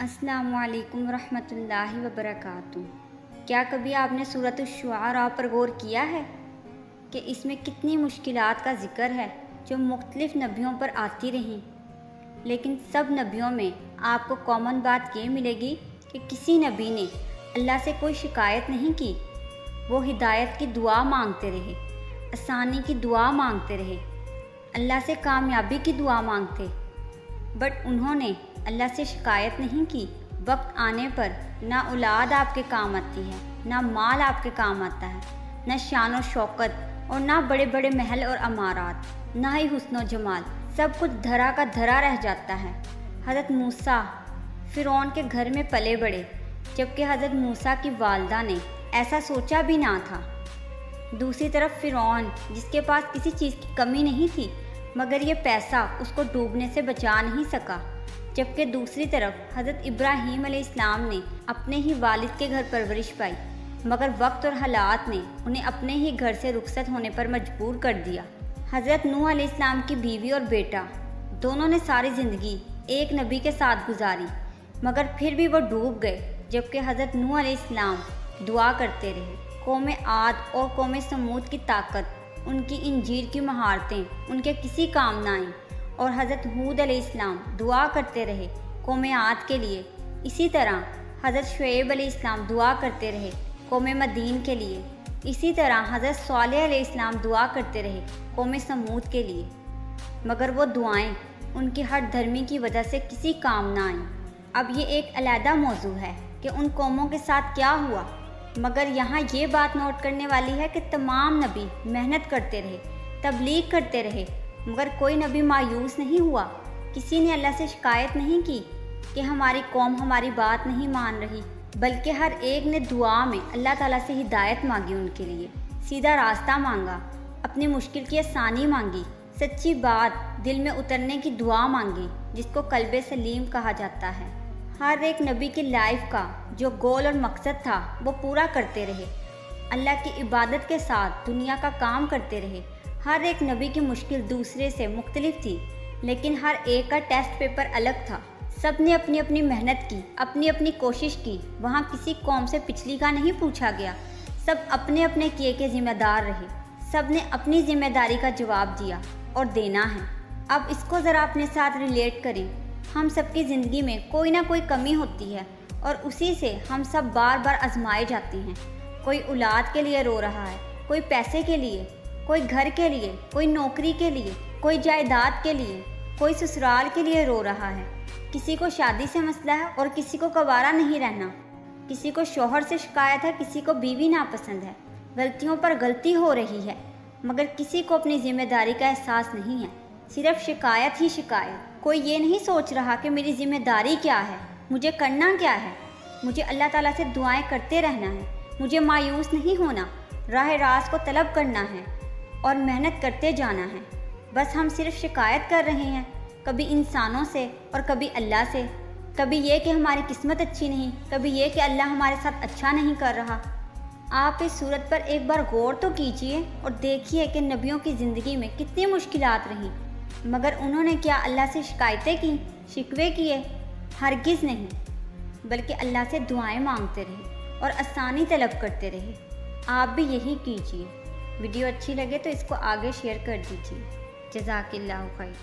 अस्सलामुअलैकुम रहमतुल्लाहि वबरकातुहू। क्या कभी आपने सूरत अश-शुआरा पर गौर किया है कि इसमें कितनी मुश्किलात का ज़िक्र है जो मुख्तलिफ़ नबियों पर आती रहीं, लेकिन सब नबियों में आपको कॉमन बात ये मिलेगी कि किसी नबी ने अल्लाह से कोई शिकायत नहीं की। वो हिदायत की दुआ मांगते रहे, आसानी की दुआ मांगते रहे, अल्लाह से कामयाबी की दुआ मांगते, बट उन्होंने अल्लाह से शिकायत नहीं की। वक्त आने पर ना औलाद आपके काम आती है, ना माल आपके काम आता है, ना शान और शौकत, और ना बड़े बड़े महल और अमारात, ना ही हुस्न और जमाल। सब कुछ धरा का धरा रह जाता है। हज़रत मूसा फ़िरौन के घर में पले बड़े, जबकि हज़रत मूसा की वालदा ने ऐसा सोचा भी ना था। दूसरी तरफ फ़िरौन, जिसके पास किसी चीज़ की कमी नहीं थी, मगर ये पैसा उसको डूबने से बचा नहीं सका। जबकि दूसरी तरफ हज़रत इब्राहीम अलैहिस्सलाम ने अपने ही वालिद के घर परवरिश पाई, मगर वक्त और हालात ने उन्हें अपने ही घर से रुखसत होने पर मजबूर कर दिया। हज़रत नूह अलैहिस्सलाम की बीवी और बेटा दोनों ने सारी ज़िंदगी एक नबी के साथ गुजारी, मगर फिर भी वो डूब गए। जबकि हज़रत नूह अलैहिस्सलाम दुआ करते रहे। कौम आद और कौम समूद की ताकत, उनकी इंजीर की महारतें उनके किसी काम ना आईं, और हज़रत हूद अलैहिस्सलाम दुआ करते रहे कौम आद के लिए। इसी तरह हज़रत शुएब अलैहिस्सलाम दुआ करते रहे कौम मदीन के लिए। इसी तरह हज़रत सालेह अलैहिस्सलाम दुआ करते रहे कौम समूद के लिए, मगर वो दुआएं उनकी हर धर्मी की वजह से किसी काम ना आईं। अब ये एक अलहदा मौजू है कि उन कौमों के साथ क्या हुआ, मगर यहाँ ये बात नोट करने वाली है कि तमाम नबी मेहनत करते रहे, तबलीग करते रहे, मगर कोई नबी मायूस नहीं हुआ। किसी ने अल्लाह से शिकायत नहीं की कि हमारी कौम हमारी बात नहीं मान रही, बल्कि हर एक ने दुआ में अल्लाह ताला से हिदायत मांगी, उनके लिए सीधा रास्ता मांगा, अपनी मुश्किल की आसानी मांगी, सच्ची बात दिल में उतरने की दुआ मांगी, जिसको कल्बे सलीम कहा जाता है। हर एक नबी की लाइफ का जो गोल और मकसद था वो पूरा करते रहे, अल्लाह की इबादत के साथ दुनिया का काम करते रहे। हर एक नबी की मुश्किल दूसरे से मुख्तलिफ थी, लेकिन हर एक का टेस्ट पेपर अलग था। सब ने अपनी अपनी मेहनत की, अपनी अपनी कोशिश की। वहाँ किसी कौम से पिछली का नहीं पूछा गया। सब अपने अपने किए के ज़िम्मेदार रहे। सब ने अपनी ज़िम्मेदारी का जवाब दिया और देना है। अब इसको ज़रा अपने साथ रिलेट करें। हम सब की ज़िंदगी में कोई ना कोई कमी होती है, और उसी से हम सब बार बार आजमाए जाते हैं। कोई औलाद के लिए रो रहा है, कोई पैसे के लिए, कोई घर के लिए, कोई नौकरी के लिए, कोई जायदाद के लिए, कोई ससुराल के लिए रो रहा है। किसी को शादी से मसला है और किसी को गवारा नहीं रहना। किसी को शौहर से शिकायत है, किसी को बीवी नापसंद है। गलतियों पर गलती हो रही है, मगर किसी को अपनी जिम्मेदारी का एहसास नहीं है। सिर्फ शिकायत ही शिकायत। कोई ये नहीं सोच रहा कि मेरी जिम्मेदारी क्या है, मुझे करना क्या है। मुझे अल्लाह ताला से दुआएं करते रहना है, मुझे मायूस नहीं होना, राह रास्त को तलब करना है और मेहनत करते जाना है। बस हम सिर्फ शिकायत कर रहे हैं, कभी इंसानों से और कभी अल्लाह से। कभी ये कि हमारी किस्मत अच्छी नहीं, कभी ये कि अल्लाह हमारे साथ अच्छा नहीं कर रहा। आप इस सूरत पर एक बार गौर तो कीजिए और देखिए कि नबियों की ज़िंदगी में कितनी मुश्किलात रहीं, मगर उन्होंने क्या अल्लाह से शिकायतें की, शिकवे किए? हरगिज़ नहीं, बल्कि अल्लाह से दुआएं मांगते रहे और आसानी तलब करते रहे। आप भी यही कीजिए। वीडियो अच्छी लगे तो इसको आगे शेयर कर दीजिए। जज़ाकिल्लाहु खैर।